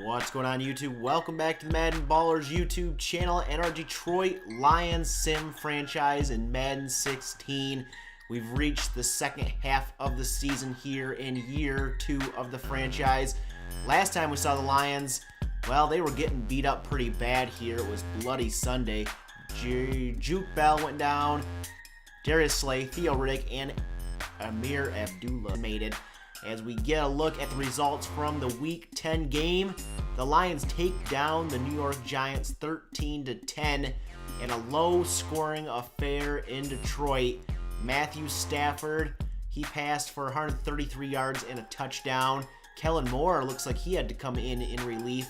What's going on, YouTube? Welcome back to the MaddenBallerz YouTube channel and our Detroit Lions sim franchise in Madden 16. We've reached the second half of the season here in year 2 of the franchise. Last time we saw the Lions, well, they were getting beat up pretty bad here. It was Bloody Sunday. Juke Bell went down, Darius Slay, Theo Riddick, and Amir Abdullah made it. As we get a look at the results from the Week 10 game, the Lions take down the New York Giants 13-10 in a low-scoring affair in Detroit. Matthew Stafford, he passed for 133 yards and a touchdown. Kellen Moore looks like he had to come in relief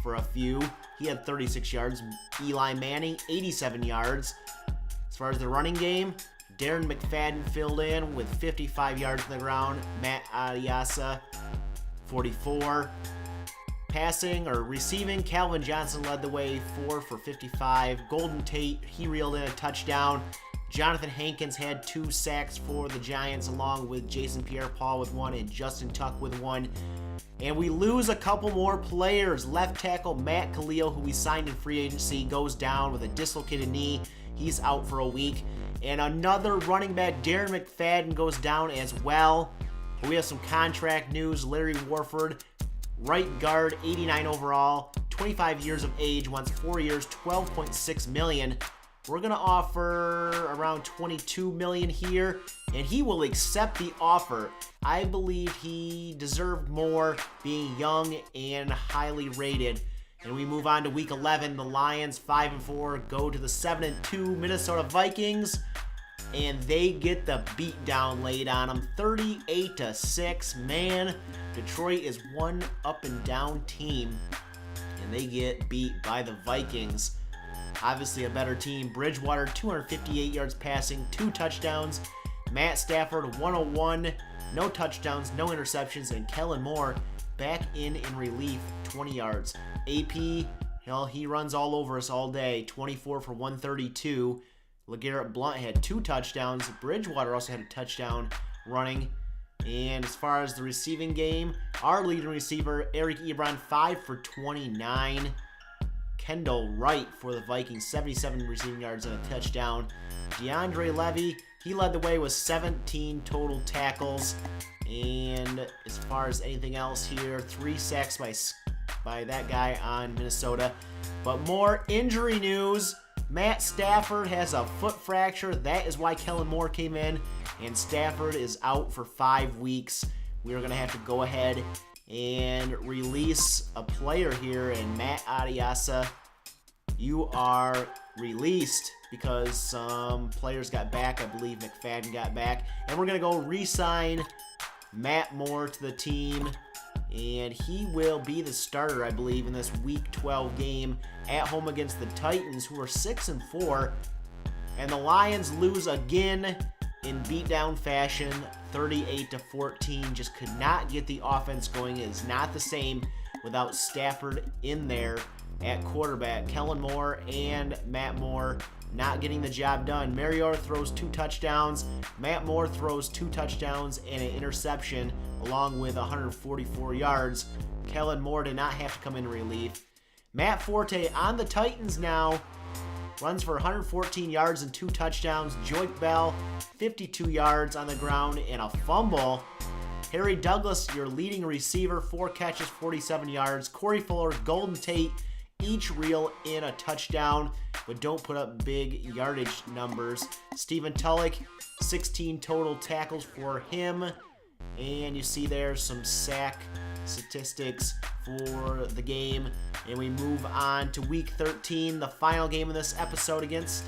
for a few. He had 36 yards. Eli Manning, 87 yards. As far as the running game, Darren McFadden filled in with 55 yards on the ground. Matt Adiasa, 44. Passing or receiving, Calvin Johnson led the way, 4 for 55. Golden Tate, he reeled in a touchdown. Jonathan Hankins had 2 sacks for the Giants, along with Jason Pierre-Paul with 1 and Justin Tuck with 1. And we lose a couple more players. Left tackle Matt Khalil, who we signed in free agency, goes down with a dislocated knee. He's out for a week. And another running back, Darren McFadden, goes down as well. We have some contract news. Larry Warford, right guard, 89 overall, 25 years of age, wants 4 years, $12.6 million. We're going to offer around $22 million here, and he will accept the offer. I believe he deserved more, being young and highly rated. And we move on to Week 11. The Lions, 5-4, go to the 7-2 Minnesota Vikings, and they get the beatdown laid on them, 38-6. Man, Detroit is one up-and-down team, and they get beat by the Vikings. Obviously a better team. Bridgewater, 258 yards passing, 2 touchdowns. Matt Stafford, 101, no touchdowns, no interceptions, and Kellen Moore back in relief, 20 yards. AP, hell, he runs all over us all day, 24 for 132. LeGarrette Blount had 2 touchdowns. Bridgewater also had a touchdown running. And as far as the receiving game, our leading receiver, Eric Ebron, 5 for 29. Kendall Wright for the Vikings, 77 receiving yards and a touchdown. DeAndre Levy, he led the way with 17 total tackles. And as far as anything else here, 3 sacks by that guy on Minnesota. But more injury news. Matt Stafford has a foot fracture. That is why Kellen Moore came in. And Stafford is out for 5 weeks. We are going to have to go ahead and release a player here. And Matt Adiasa, you are released because some players got back. I believe McFadden got back. And we're going to go re-sign Matt Moore to the team, and he will be the starter, I believe, in this Week 12 game at home against the Titans, who are 6-4, and the Lions lose again in beatdown fashion, 38-14. Just could not get the offense going. It is not the same without Stafford in there at quarterback. Kellen Moore and Matt Moore not getting the job done. Mariota throws 2 touchdowns. Matt Moore throws 2 touchdowns and an interception, along with 144 yards. Kellen Moore did not have to come in relief. Matt Forte on the Titans now, runs for 114 yards and 2 touchdowns. Joik Bell, 52 yards on the ground and a fumble. Harry Douglas, your leading receiver, 4 catches, 47 yards. Corey Fuller, Golden Tate, each reel in a touchdown, but don't put up big yardage numbers. Stephen Tulloch, 16 total tackles for him. And you see there some sack statistics for the game. And we move on to Week 13, the final game of this episode against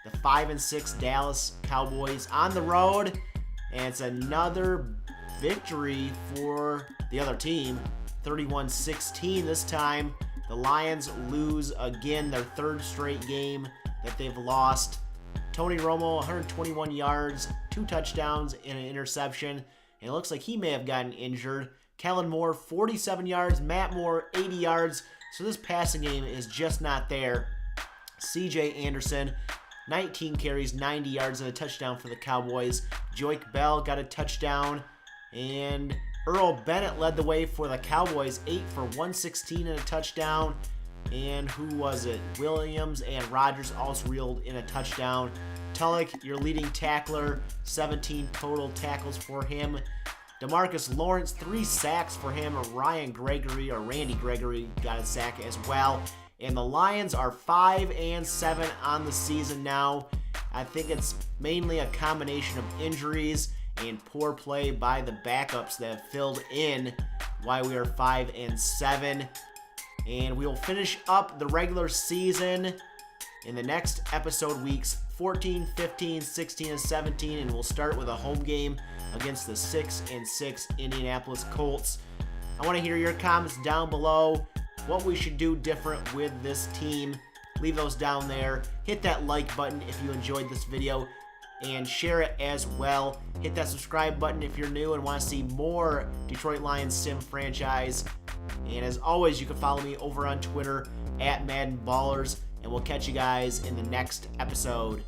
the 5-6 Dallas Cowboys on the road. And it's another victory for the other team, 31-16 this time. The Lions lose again, their 3rd straight game that they've lost. Tony Romo, 121 yards, 2 touchdowns, and an interception. And it looks like he may have gotten injured. Kellen Moore, 47 yards. Matt Moore, 80 yards. So this passing game is just not there. CJ Anderson, 19 carries, 90 yards, and a touchdown for the Cowboys. Joik Bell got a touchdown. And Earl Bennett led the way for the Cowboys, 8 for 116 and a touchdown. And who was it? Williams and Rodgers also reeled in a touchdown. Tulloch, your leading tackler, 17 total tackles for him. DeMarcus Lawrence, 3 sacks for him. Randy Gregory got a sack as well. And the Lions are 5-7 on the season now. I think it's mainly a combination of injuries and poor play by the backups that have filled in why we are 5-7. And we will finish up the regular season in the next episode, weeks 14, 15, 16, and 17. And we'll start with a home game against the 6-6 Indianapolis Colts. I want to hear your comments down below. What we should do different with this team. Leave those down there. Hit that like button if you enjoyed this video and share it as well. Hit that subscribe button if you're new and want to see more Detroit Lions sim franchise. And as always, you can follow me over on Twitter at MaddenBallerz, and we'll catch you guys in the next episode.